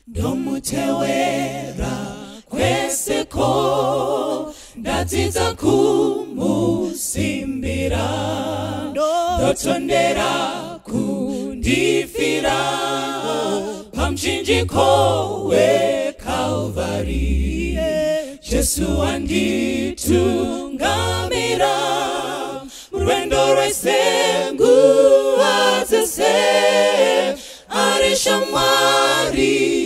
Domutewera kweseko ndadzidza kumusimbira ndotondera kundifira pamchinjiko weKalvari Jesu anditungamira murwendo rwese nguva dzese ari shamwari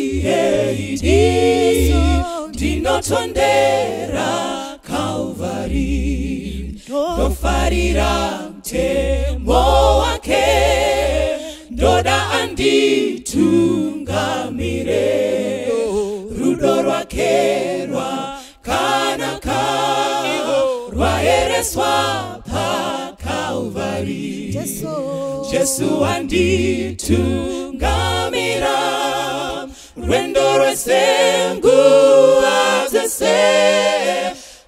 ndinotondera Kalvari ndofarira mtemo wake ndoda anditungamire rudo rwake rwakanaka rwaereswa paKalvari Jesu anditungamira rwendo rwese nguva dzese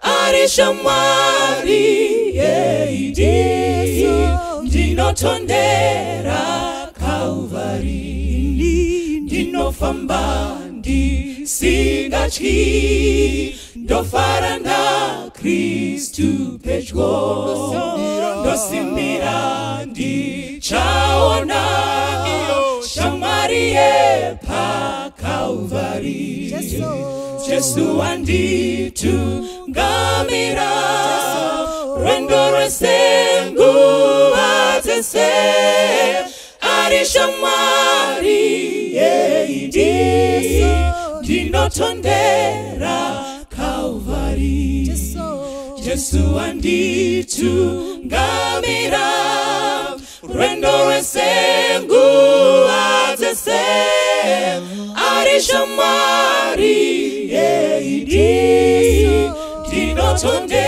ari shamwari ndinotondera Kalvari ndinofamba ndisingatyi ndofara naKristu pedyo ndosimbira ndichaona shamwari paKalvari Jesu anditungamira rwendo rwese nguva dzese ari shamwari ndinotondera Kalvari Jesu anditungamira rwendo rwese nguva dzese ari shamwari ndinotondera